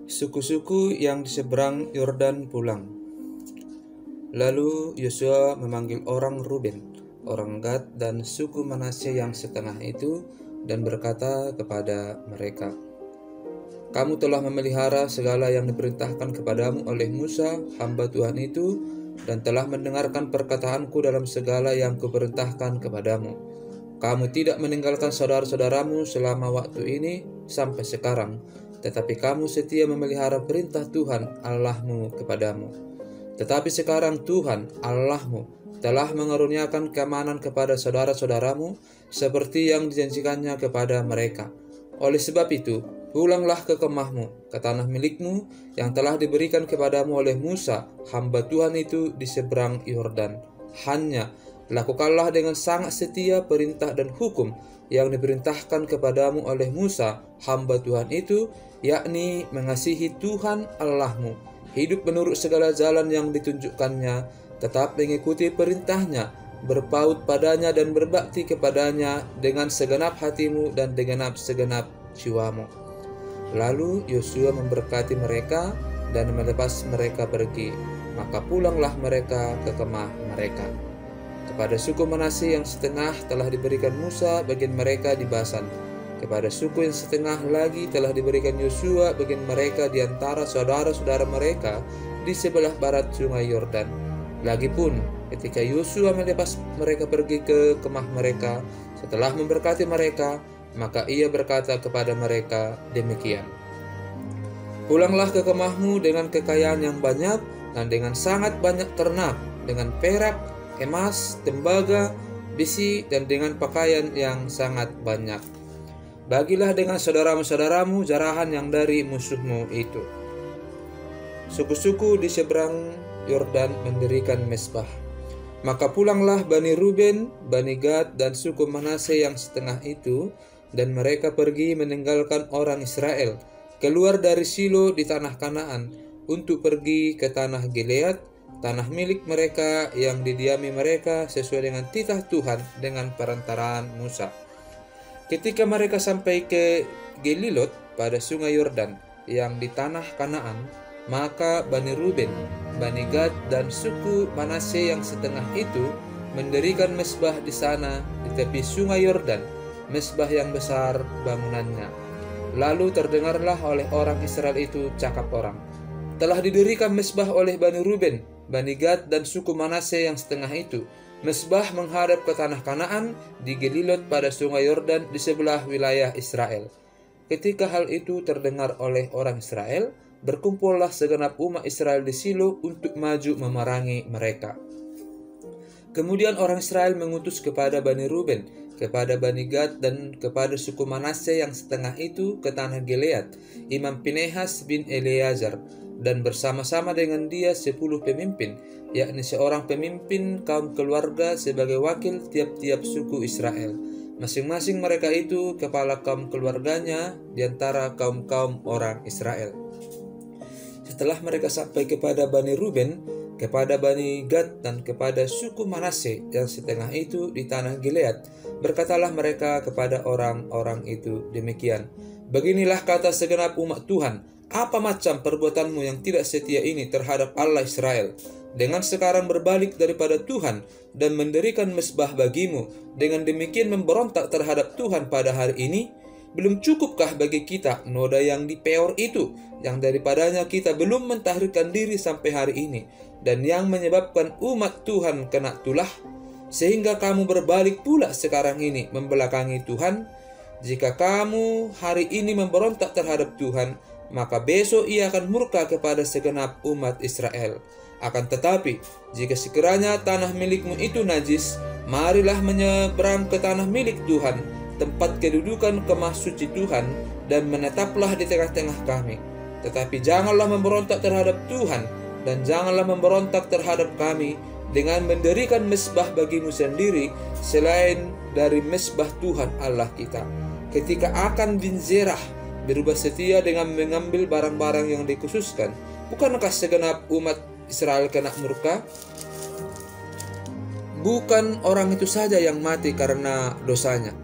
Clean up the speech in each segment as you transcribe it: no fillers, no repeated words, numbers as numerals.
Suku-suku yang di seberang Yordan pulang. Lalu Yosua memanggil orang Ruben, orang Gad, dan suku Manasye yang setengah itu dan berkata kepada mereka, "Kamu telah memelihara segala yang diperintahkan kepadamu oleh Musa, hamba Tuhan itu, dan telah mendengarkan perkataanku dalam segala yang kuperintahkan kepadamu. Kamu tidak meninggalkan saudara-saudaramu selama waktu ini sampai sekarang, tetapi kamu setia memelihara perintah Tuhan Allahmu kepadamu. Tetapi sekarang Tuhan Allahmu telah mengaruniakan keamanan kepada saudara-saudaramu seperti yang dijanjikannya kepada mereka. Oleh sebab itu, pulanglah ke kemahmu, ke tanah milikmu yang telah diberikan kepadamu oleh Musa, hamba Tuhan itu di seberang Yordan. Hanya lakukanlah dengan sangat setia perintah dan hukum yang diperintahkan kepadamu oleh Musa, hamba Tuhan itu, yakni mengasihi Tuhan Allahmu, hidup menurut segala jalan yang ditunjukkannya, tetap mengikuti perintahnya, berpaut padanya dan berbakti kepadanya dengan segenap hatimu dan dengan segenap jiwamu." Lalu Yosua memberkati mereka dan melepas mereka pergi, maka pulanglah mereka ke kemah mereka. Kepada suku Manasye yang setengah telah diberikan Musa bagian mereka di Basan. Kepada suku yang setengah lagi telah diberikan Yosua bagian mereka di antara saudara-saudara mereka di sebelah barat sungai Yordan. Lagipun ketika Yosua melepas mereka pergi ke kemah mereka setelah memberkati mereka, maka ia berkata kepada mereka demikian, "Pulanglah ke kemahmu dengan kekayaan yang banyak dan dengan sangat banyak ternak, dengan perak, emas, tembaga, besi, dan dengan pakaian yang sangat banyak. Bagilah dengan saudaramu-saudaramu jarahan yang dari musuhmu itu." Suku-suku di seberang Yordan mendirikan mezbah. Maka pulanglah Bani Ruben, Bani Gad, dan suku Manasye yang setengah itu, dan mereka pergi meninggalkan orang Israel, keluar dari Silo di tanah Kanaan, untuk pergi ke tanah Gilead, tanah milik mereka yang didiami mereka sesuai dengan titah Tuhan dengan perantaraan Musa. Ketika mereka sampai ke Gelilot pada sungai Yordan yang di tanah Kanaan, maka Bani Ruben, Bani Gad, dan suku Manasye yang setengah itu mendirikan mezbah di sana di tepi sungai Yordan, mezbah yang besar bangunannya. Lalu terdengarlah oleh orang Israel itu cakap orang, "Telah didirikan mezbah oleh Bani Ruben, Bani Gad, dan suku Manasye yang setengah itu, mezbah menghadap ke tanah Kanaan di Gelilot pada sungai Yordan di sebelah wilayah Israel." Ketika hal itu terdengar oleh orang Israel, berkumpullah segenap umat Israel di Silo untuk maju memerangi mereka. Kemudian orang Israel mengutus kepada Bani Ruben, kepada Bani Gad, dan kepada suku Manasye yang setengah itu ke tanah Gilead, Imam Pinehas bin Eleazar, dan bersama-sama dengan dia 10 pemimpin, yakni seorang pemimpin kaum keluarga sebagai wakil tiap-tiap suku Israel. Masing-masing mereka itu kepala kaum keluarganya di antara kaum-kaum orang Israel. Setelah mereka sampai kepada Bani Ruben, kepada Bani Gad, dan kepada suku Manasye yang setengah itu di tanah Gilead, berkatalah mereka kepada orang-orang itu demikian, "Beginilah kata segenap umat Tuhan, apa macam perbuatanmu yang tidak setia ini terhadap Allah Israel, dengan sekarang berbalik daripada Tuhan dan mendirikan mezbah bagimu, dengan demikian memberontak terhadap Tuhan pada hari ini? Belum cukupkah bagi kita noda yang di Peor itu, yang daripadanya kita belum mentahrirkan diri sampai hari ini, dan yang menyebabkan umat Tuhan kena tulah, sehingga kamu berbalik pula sekarang ini membelakangi Tuhan? Jika kamu hari ini memberontak terhadap Tuhan, maka besok ia akan murka kepada segenap umat Israel. Akan tetapi, jika sekiranya tanah milikmu itu najis, marilah menyeberang ke tanah milik Tuhan, tempat kedudukan kemah suci Tuhan, dan menetaplah di tengah-tengah kami. Tetapi janganlah memberontak terhadap Tuhan, dan janganlah memberontak terhadap kami dengan mendirikan mezbah bagimu sendiri selain dari mezbah Tuhan Allah kita. Ketika Akan bin Zerah berubah setia dengan mengambil barang-barang yang dikhususkan, bukankah segenap umat Israel kena murka? Bukan orang itu saja yang mati karena dosanya."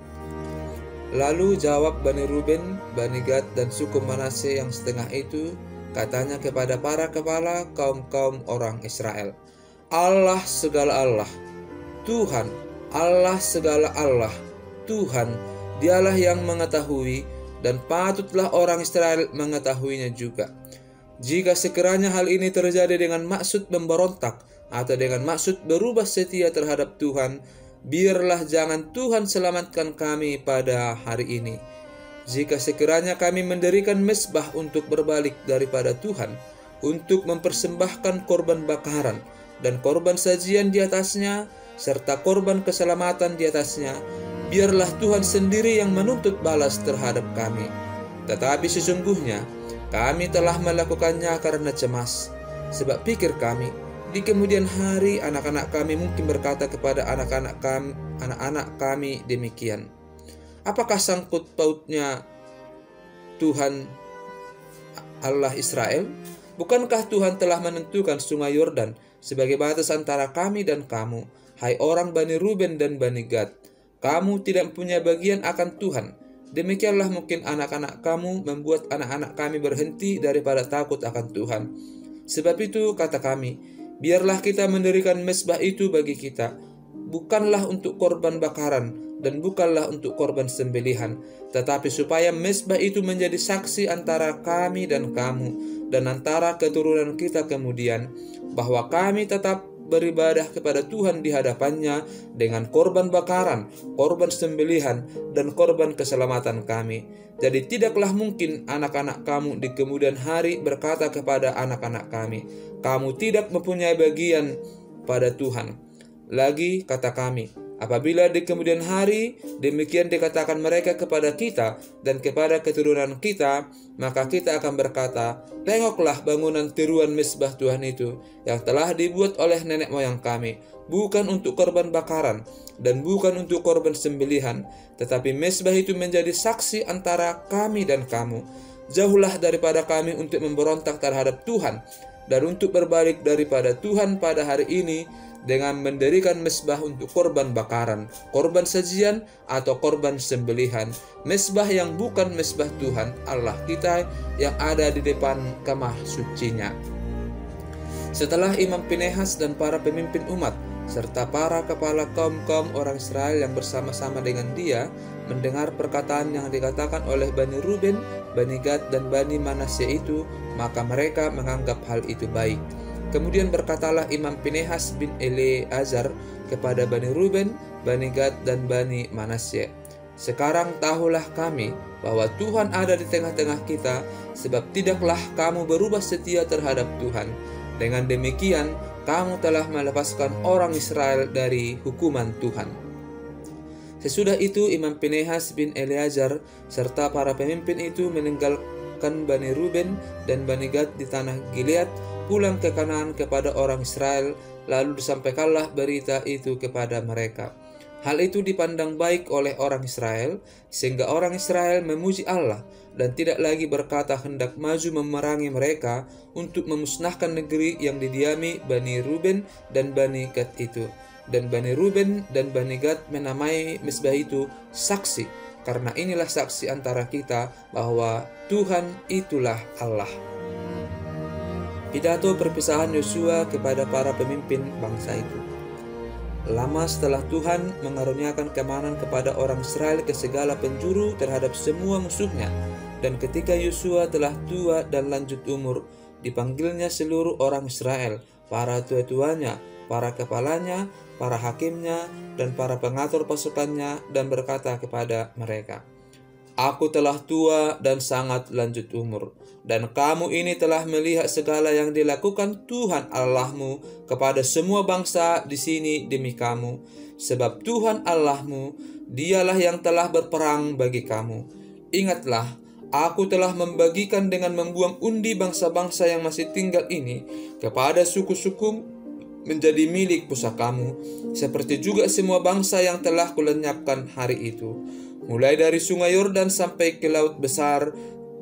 Lalu jawab Bani Ruben, Bani Gad, dan suku Manasye yang setengah itu katanya kepada para kepala kaum-kaum orang Israel, Allah segala Allah, Tuhan, Allah segala Allah, Tuhan, dialah yang mengetahui, dan patutlah orang Israel mengetahuinya juga. Jika sekiranya hal ini terjadi dengan maksud memberontak atau dengan maksud berubah setia terhadap Tuhan, biarlah jangan Tuhan selamatkan kami pada hari ini. Jika sekiranya kami mendirikan mezbah untuk berbalik daripada Tuhan, untuk mempersembahkan korban bakaran dan korban sajian di atasnya, serta korban keselamatan di atasnya, biarlah Tuhan sendiri yang menuntut balas terhadap kami. Tetapi sesungguhnya kami telah melakukannya karena cemas, sebab pikir kami, di kemudian hari anak-anak kami mungkin berkata kepada anak-anak kami demikian, apakah sangkut pautnya Tuhan Allah Israel? Bukankah Tuhan telah menentukan sungai Yordan sebagai batas antara kami dan kamu, hai orang Bani Ruben dan Bani Gad? Kamu tidak punya bagian akan Tuhan. Demikianlah mungkin anak-anak kamu membuat anak-anak kami berhenti daripada takut akan Tuhan. Sebab itu kata kami, biarlah kita mendirikan mezbah itu bagi kita, bukanlah untuk korban bakaran dan bukanlah untuk korban sembelihan, tetapi supaya mezbah itu menjadi saksi antara kami dan kamu, dan antara keturunan kita kemudian, bahwa kami tetap beribadah kepada Tuhan di hadapannya dengan korban bakaran, korban sembelihan, dan korban keselamatan kami. Jadi tidaklah mungkin anak-anak kamu di kemudian hari berkata kepada anak-anak kami, kamu tidak mempunyai bagian pada Tuhan. Lagi kata kami, apabila di kemudian hari demikian dikatakan mereka kepada kita dan kepada keturunan kita, maka kita akan berkata, tengoklah bangunan tiruan mezbah Tuhan itu yang telah dibuat oleh nenek moyang kami, bukan untuk korban bakaran dan bukan untuk korban sembelihan, tetapi mezbah itu menjadi saksi antara kami dan kamu. Jauhlah daripada kami untuk memberontak terhadap Tuhan dan untuk berbalik daripada Tuhan pada hari ini dengan mendirikan mezbah untuk korban bakaran, korban sajian, atau korban sembelihan, mezbah yang bukan mezbah Tuhan Allah kita yang ada di depan kemah sucinya. Setelah Imam Pinehas dan para pemimpin umat serta para kepala kaum-kaum orang Israel yang bersama-sama dengan dia mendengar perkataan yang dikatakan oleh Bani Ruben, Bani Gad, dan Bani Manasye itu, maka mereka menganggap hal itu baik. Kemudian berkatalah Imam Pinehas bin Eleazar kepada Bani Ruben, Bani Gad, dan Bani Manasye, sekarang tahulah kami bahwa Tuhan ada di tengah-tengah kita, sebab tidaklah kamu berubah setia terhadap Tuhan. Dengan demikian, kamu telah melepaskan orang Israel dari hukuman Tuhan. Sesudah itu Imam Pinehas bin Eleazar serta para pemimpin itu meninggalkan Bani Ruben dan Bani Gad di tanah Gilead, pulang ke Kanaan kepada orang Israel, lalu disampaikanlah berita itu kepada mereka. Hal itu dipandang baik oleh orang Israel, sehingga orang Israel memuji Allah dan tidak lagi berkata hendak maju memerangi mereka untuk memusnahkan negeri yang didiami Bani Ruben dan Bani Gad itu. Dan Bani Ruben dan Bani Gad menamai mezbah itu saksi, karena inilah saksi antara kita bahwa Tuhan itulah Allah. Pidato perpisahan Yosua kepada para pemimpin bangsa itu. Lama setelah Tuhan mengaruniakan keamanan kepada orang Israel ke segala penjuru terhadap semua musuhnya, dan ketika Yosua telah tua dan lanjut umur, dipanggilnya seluruh orang Israel, para tua-tuanya, para kepalanya, para hakimnya, dan para pengatur pasukannya, dan berkata kepada mereka, Aku telah tua dan sangat lanjut umur, dan kamu ini telah melihat segala yang dilakukan Tuhan Allahmu kepada semua bangsa di sini demi kamu. Sebab Tuhan Allahmu, dialah yang telah berperang bagi kamu. Ingatlah, aku telah membagikan dengan membuang undi bangsa-bangsa yang masih tinggal ini kepada suku-suku menjadi milik pusakamu, seperti juga semua bangsa yang telah kulenyapkan hari itu, mulai dari sungai Yordan sampai ke laut besar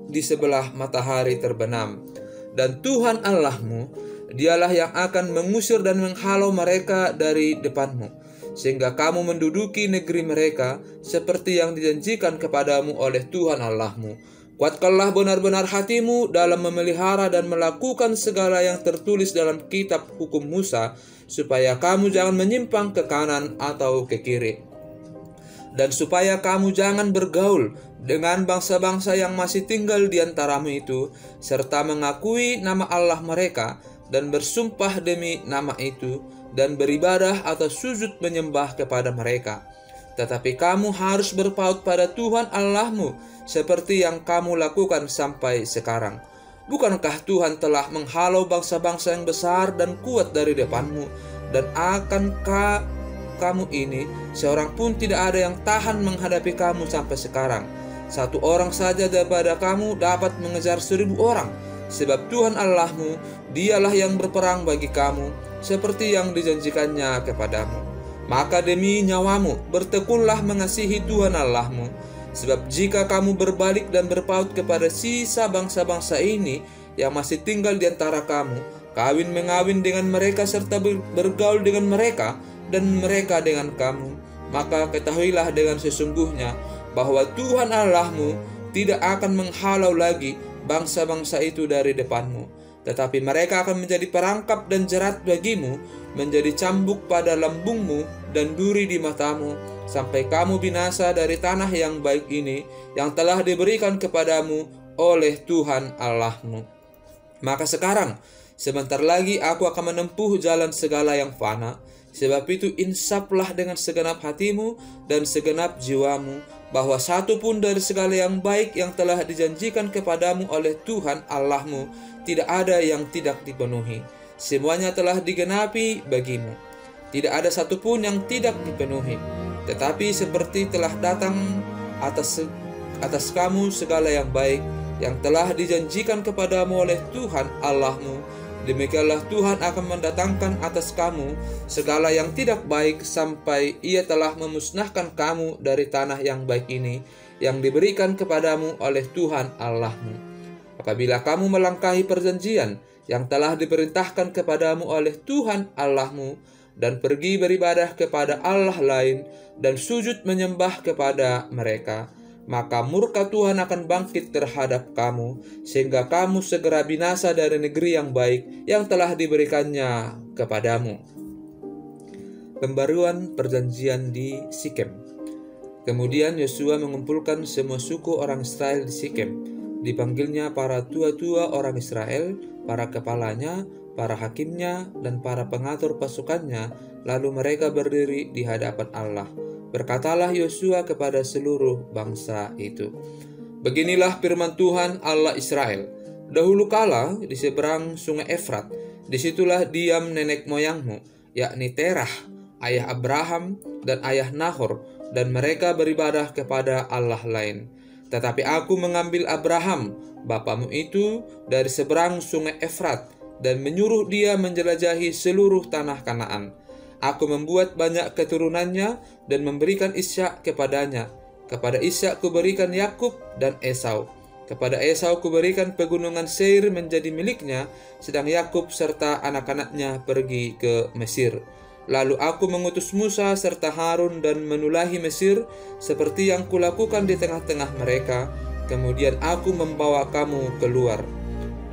di sebelah matahari terbenam. Dan Tuhan Allahmu, dialah yang akan mengusir dan menghalau mereka dari depanmu, sehingga kamu menduduki negeri mereka seperti yang dijanjikan kepadamu oleh Tuhan Allahmu. Kuatkanlah benar-benar hatimu dalam memelihara dan melakukan segala yang tertulis dalam kitab hukum Musa, supaya kamu jangan menyimpang ke kanan atau ke kiri. Dan supaya kamu jangan bergaul dengan bangsa-bangsa yang masih tinggal di antaramu itu, serta mengakui nama Allah mereka, dan bersumpah demi nama itu, dan beribadah atau sujud menyembah kepada mereka. Tetapi kamu harus berpaut pada Tuhan Allahmu, seperti yang kamu lakukan sampai sekarang. Bukankah Tuhan telah menghalau bangsa-bangsa yang besar dan kuat dari depanmu, dan akankah kamu ini seorang pun tidak ada yang tahan menghadapi kamu sampai sekarang? Satu orang saja daripada kamu dapat mengejar 1000 orang, sebab Tuhan Allahmu, dialah yang berperang bagi kamu, seperti yang dijanjikannya kepadamu. Maka demi nyawamu, bertekunlah mengasihi Tuhan Allahmu, sebab jika kamu berbalik dan berpaut kepada sisa bangsa-bangsa ini yang masih tinggal di antara kamu, kawin-mengawin dengan mereka serta bergaul dengan mereka, dan mereka dengan kamu, maka ketahuilah dengan sesungguhnya bahwa Tuhan Allahmu tidak akan menghalau lagi bangsa-bangsa itu dari depanmu, tetapi mereka akan menjadi perangkap dan jerat bagimu, menjadi cambuk pada lambungmu dan duri di matamu, sampai kamu binasa dari tanah yang baik ini yang telah diberikan kepadamu oleh Tuhan Allahmu. Maka sekarang, sebentar lagi aku akan menempuh jalan segala yang fana. Sebab itu insaflah dengan segenap hatimu dan segenap jiwamu, bahwa satu pun dari segala yang baik yang telah dijanjikan kepadamu oleh Tuhan Allahmu tidak ada yang tidak dipenuhi. Semuanya telah digenapi bagimu. Tidak ada satupun yang tidak dipenuhi. Tetapi seperti telah datang atas kamu segala yang baik yang telah dijanjikan kepadamu oleh Tuhan Allahmu, demikianlah Tuhan akan mendatangkan atas kamu segala yang tidak baik, sampai Ia telah memusnahkan kamu dari tanah yang baik ini yang diberikan kepadamu oleh Tuhan Allahmu. Apabila kamu melangkahi perjanjian yang telah diperintahkan kepadamu oleh Tuhan Allahmu, dan pergi beribadah kepada Allah lain dan sujud menyembah kepada mereka, maka murka Tuhan akan bangkit terhadap kamu, sehingga kamu segera binasa dari negeri yang baik yang telah diberikannya kepadamu. Pembaruan perjanjian di Sikem. Kemudian Yosua mengumpulkan semua suku orang Israel di Sikem. Dipanggilnya para tua-tua orang Israel, para kepalanya, para hakimnya, dan para pengatur pasukannya. Lalu mereka berdiri di hadapan Allah. Berkatalah Yosua kepada seluruh bangsa itu, beginilah firman Tuhan Allah Israel. Dahulu kala di seberang sungai Efrat, disitulah diam nenek moyangmu, yakni Terah, ayah Abraham dan ayah Nahor, dan mereka beribadah kepada Allah lain. Tetapi aku mengambil Abraham, bapamu itu, dari seberang sungai Efrat, dan menyuruh dia menjelajahi seluruh tanah Kanaan. Aku membuat banyak keturunannya dan memberikan Ishak kepadanya. Kepada Ishak kuberikan Yakub dan Esau. Kepada Esau kuberikan pegunungan Seir menjadi miliknya, sedang Yakub serta anak-anaknya pergi ke Mesir. Lalu aku mengutus Musa serta Harun dan menulahi Mesir, seperti yang kulakukan di tengah-tengah mereka. Kemudian aku membawa kamu keluar.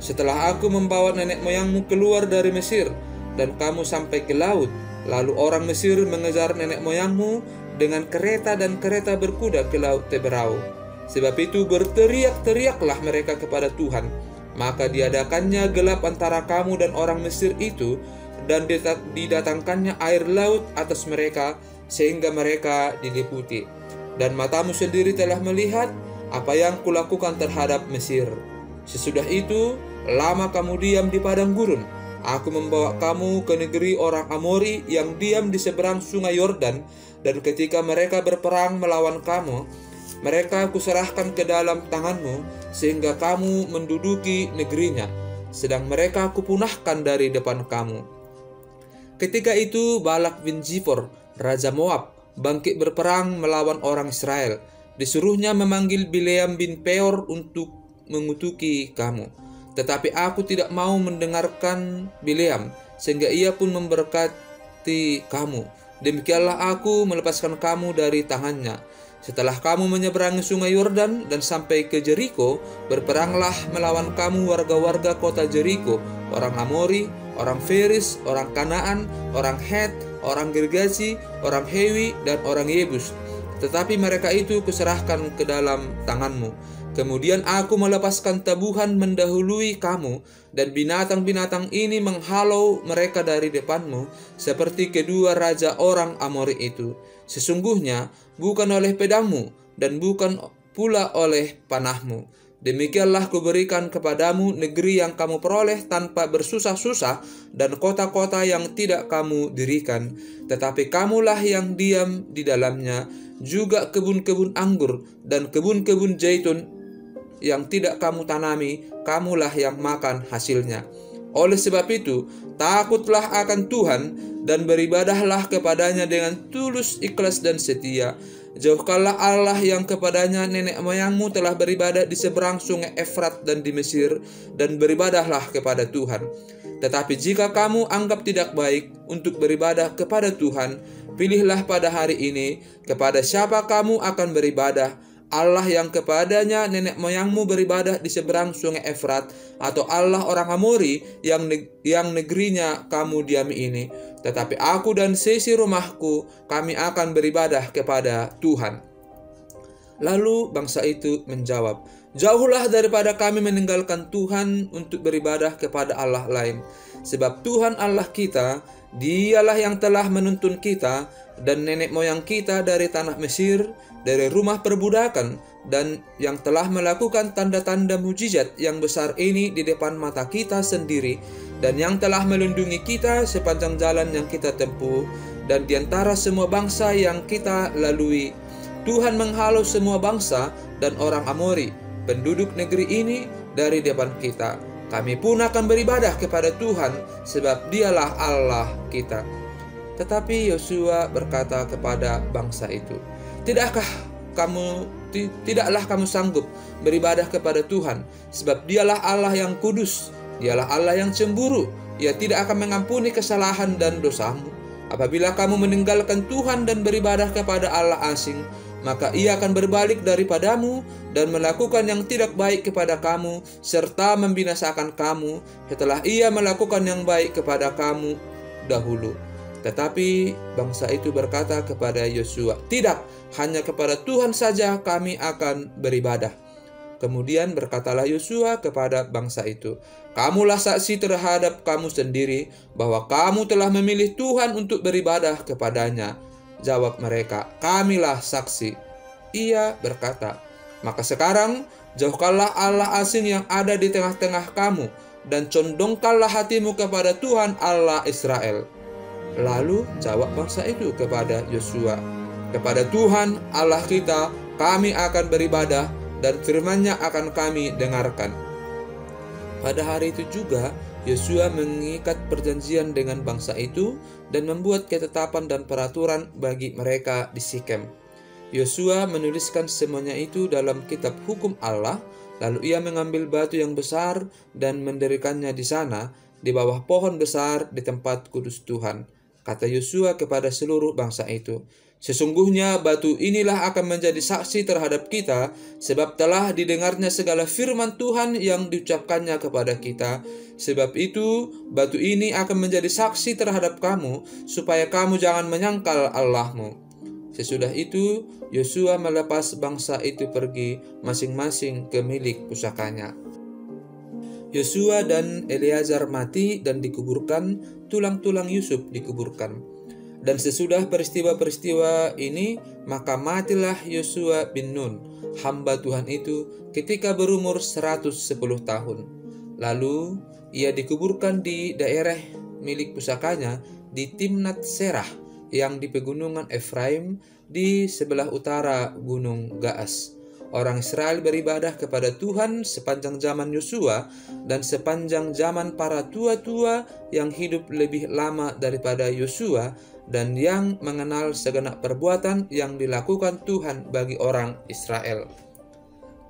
Setelah aku membawa nenek moyangmu keluar dari Mesir, dan kamu sampai ke laut, lalu orang Mesir mengejar nenek moyangmu dengan kereta dan kereta berkuda ke laut Teberau. Sebab itu berteriak-teriaklah mereka kepada Tuhan. Maka diadakannya gelap antara kamu dan orang Mesir itu, dan didatangkannya air laut atas mereka, sehingga mereka diliputi. Dan matamu sendiri telah melihat apa yang kulakukan terhadap Mesir. Sesudah itu, lama kamu diam di padang gurun. Aku membawa kamu ke negeri orang Amori yang diam di seberang sungai Yordan, dan ketika mereka berperang melawan kamu, mereka kuserahkan ke dalam tanganmu, sehingga kamu menduduki negerinya, sedang mereka kupunahkan dari depan kamu. Ketika itu Balak bin Zipor, Raja Moab, bangkit berperang melawan orang Israel. Disuruhnya memanggil Bileam bin Peor untuk mengutuki kamu. Tetapi aku tidak mau mendengarkan Bileam, sehingga ia pun memberkati kamu. Demikianlah aku melepaskan kamu dari tangannya. Setelah kamu menyeberangi sungai Yordan dan sampai ke Jeriko, berperanglah melawan kamu warga-warga kota Jeriko, orang Amori, orang Feris, orang Kanaan, orang Het, orang Girgazi, orang Hewi, dan orang Yebus. Tetapi mereka itu kuserahkan ke dalam tanganmu. Kemudian aku melepaskan tabuhan mendahului kamu, dan binatang-binatang ini menghalau mereka dari depanmu, seperti kedua raja orang Amori itu. Sesungguhnya bukan oleh pedangmu, dan bukan pula oleh panahmu. Demikianlah kuberikan kepadamu negeri yang kamu peroleh tanpa bersusah-susah, dan kota-kota yang tidak kamu dirikan. Tetapi kamulah yang diam di dalamnya, juga kebun-kebun anggur dan kebun-kebun zaitun yang tidak kamu tanami, kamulah yang makan hasilnya. Oleh sebab itu, takutlah akan Tuhan dan beribadahlah kepadanya dengan tulus, ikhlas, dan setia. Jauhkanlah Allah yang kepadanya nenek moyangmu telah beribadah di seberang sungai Efrat dan di Mesir, dan beribadahlah kepada Tuhan. Tetapi jika kamu anggap tidak baik untuk beribadah kepada Tuhan, pilihlah pada hari ini kepada siapa kamu akan beribadah, Allah yang kepadanya nenek moyangmu beribadah di seberang sungai Efrat, atau Allah orang Amori yang negerinya kamu diami ini. Tetapi aku dan seisi rumahku, kami akan beribadah kepada Tuhan. Lalu bangsa itu menjawab, jauhlah daripada kami meninggalkan Tuhan untuk beribadah kepada Allah lain. Sebab Tuhan Allah kita, Dialah yang telah menuntun kita dan nenek moyang kita dari tanah Mesir, dari rumah perbudakan, dan yang telah melakukan tanda-tanda mujizat yang besar ini di depan mata kita sendiri, dan yang telah melindungi kita sepanjang jalan yang kita tempuh, dan di antara semua bangsa yang kita lalui. Tuhan menghalau semua bangsa dan orang Amori, penduduk negeri ini, dari depan kita. Kami pun akan beribadah kepada Tuhan, sebab Dialah Allah kita. Tetapi Yosua berkata kepada bangsa itu, Tidaklah kamu sanggup beribadah kepada Tuhan, sebab Dialah Allah yang kudus, Dialah Allah yang cemburu. Ia tidak akan mengampuni kesalahan dan dosamu. Apabila kamu meninggalkan Tuhan dan beribadah kepada Allah asing, maka Ia akan berbalik daripadamu dan melakukan yang tidak baik kepada kamu, serta membinasakan kamu setelah Ia melakukan yang baik kepada kamu dahulu. Tetapi bangsa itu berkata kepada Yosua, Tidak, hanya kepada Tuhan saja kami akan beribadah. Kemudian berkatalah Yosua kepada bangsa itu, Kamulah saksi terhadap kamu sendiri bahwa kamu telah memilih Tuhan untuk beribadah kepadanya. Jawab mereka, Kamilah saksi. Ia berkata, Maka sekarang jauhkanlah Allah asing yang ada di tengah-tengah kamu, dan condongkanlah hatimu kepada Tuhan Allah Israel. Lalu jawab bangsa itu kepada Yosua, Kepada Tuhan Allah kita kami akan beribadah, dan firman-Nya akan kami dengarkan. Pada hari itu juga Yosua mengikat perjanjian dengan bangsa itu dan membuat ketetapan dan peraturan bagi mereka di Sikem. Yosua menuliskan semuanya itu dalam kitab hukum Allah, lalu ia mengambil batu yang besar dan mendirikannya di sana, di bawah pohon besar di tempat kudus Tuhan. Kata Yosua kepada seluruh bangsa itu, Sesungguhnya batu inilah akan menjadi saksi terhadap kita, sebab telah didengarnya segala firman Tuhan yang diucapkannya kepada kita. Sebab itu, batu ini akan menjadi saksi terhadap kamu, supaya kamu jangan menyangkal Allahmu. Sesudah itu, Yosua melepas bangsa itu pergi masing-masing ke milik pusakanya. Yosua dan Eleazar mati dan dikuburkan, tulang-tulang Yusuf dikuburkan. Dan sesudah peristiwa-peristiwa ini, maka matilah Yosua bin Nun, hamba Tuhan itu, ketika berumur 110 tahun. Lalu ia dikuburkan di daerah milik pusakanya di Timnat Serah, yang di pegunungan Efraim di sebelah utara Gunung Gaas. Orang Israel beribadah kepada Tuhan sepanjang zaman Yosua dan sepanjang zaman para tua-tua yang hidup lebih lama daripada Yosua dan yang mengenal segenap perbuatan yang dilakukan Tuhan bagi orang Israel.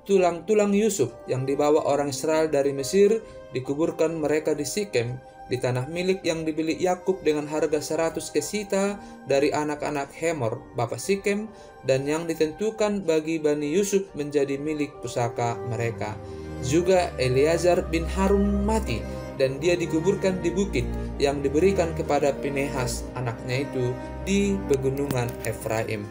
Tulang-tulang Yusuf yang dibawa orang Israel dari Mesir dikuburkan mereka di Sikem di tanah milik yang dibeli Yakub dengan harga 100 kesita dari anak-anak Hemor, bapak Sikem, dan yang ditentukan bagi Bani Yusuf menjadi milik pusaka mereka. Juga Eleazar bin Harun mati, dan dia dikuburkan di bukit yang diberikan kepada Pinehas anaknya itu di pegunungan Efraim.